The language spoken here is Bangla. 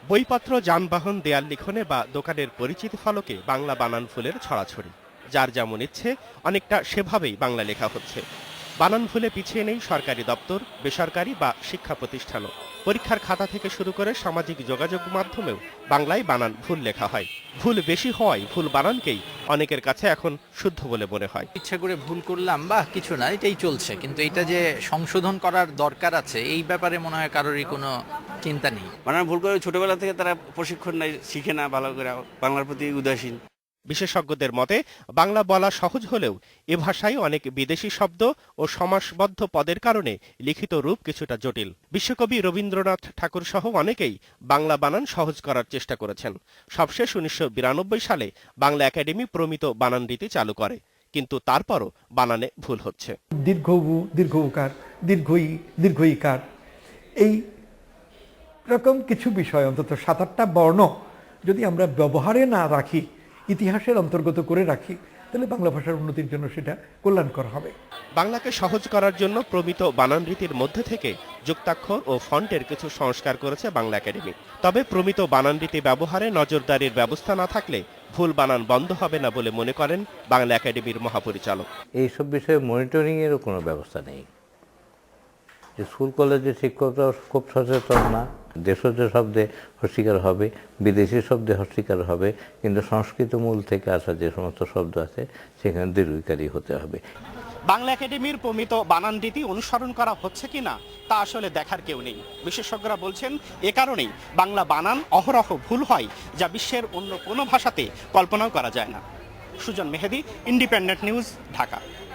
বইপত্র, যানবাহন, দেয়াল লিখনে বা দোকানের পরিচিতি ফলকে বাংলা বানান ভুলের ছড়াছড়ি। যার যেমন ইচ্ছে অনেকটা সেভাবেই বাংলা লেখা হচ্ছে। বানান ভুলে পিছিয়ে নেই সরকারি দপ্তর, বেসরকারি বা শিক্ষা প্রতিষ্ঠানও। পরীক্ষার খাতা থেকে শুরু করে সামাজিক যোগাযোগ মাধ্যমেও বাংলায় বানান ভুল লেখা হয়। ভুল বেশি হওয়ায় ভুল বানানকেই অনেকের কাছে এখন শুদ্ধ বলে মনে হয়। ইচ্ছা করে ভুল করলাম বা কিছু না, এটাই চলছে, কিন্তু এটা যে সংশোধন করার দরকার আছে এই ব্যাপারে মনে হয় কারোরই কোনো চিন্তা নেই। বানান ভুল করে ছোটবেলা থেকে তারা প্রশিক্ষণ নেয়, শিখে না ভালো করে, বাংলার প্রতি উদাসীন। বিশেষজ্ঞদের মতে বাংলা বলা সহজ হলেও এ ভাষায় অনেক বিদেশি শব্দ ও সমাসবদ্ধ পদের কারণে লিখিত রূপ কিছুটা জটিল। বিশ্বকবি রবীন্দ্রনাথ ঠাকুর সহ অনেকেই বাংলা বানান সহজ করার চেষ্টা করেছেন। সবশেষ 1992 সালে বাংলা একাডেমি প্রমিত বানান রীতি চালু করে, কিন্তু তারপরও বানানে ভুল হচ্ছে। দীর্ঘ উ, দীর্ঘ উকার, দীর্ঘ ই, দীর্ঘ ইকার, এই রকম কিছু বিষয়, অন্তত 7-8টা বর্ণ যদি আমরা ব্যবহারে না রাখি, ইতিহাসের অন্তর্গত করে রাখি, তাহলে বাংলা ভাষার উন্নতির জন্য সেটা কল্যাণকর হবে। বাংলাকে সহজ করার জন্য প্রমিত বানান রীতির মধ্যে থেকে যুক্তাক্ষর ও ফন্টের কিছু সংস্কার করেছে বাংলা একাডেমি। তবে প্রমিত বানান রীতি ব্যবহারে নজরদারির ব্যবস্থা না থাকলে ভুল বানান বন্ধ হবে না বলে মনে করেন বাংলা একাডেমির মহাপরিচালক। এইসব বিষয়ে মনিটরিং এরও কোনো ব্যবস্থা নেই। স্কুল কলেজের শিক্ষকরা খুব সচেতন না। দেশজ শব্দে হস্যিকার হবে, বিদেশি শব্দে হস্যিকার হবে, কিন্তু সংস্কৃত মূল থেকে আসা যে সমস্ত শব্দ আছে সেখানে দীর্ঘিকারী হতে হবে। বাংলা একাডেমির প্রমিত বানান রীতি অনুসরণ করা হচ্ছে কিনা তা আসলে দেখার কেউ নেই। বিশেষজ্ঞরা বলছেন এ কারণেই বাংলা বানান অহরহ ভুল হয়, যা বিশ্বের অন্য কোনো ভাষাতে কল্পনাও করা যায় না। সুজন মেহেদী, ইন্ডিপেন্ডেন্ট নিউজ, ঢাকা।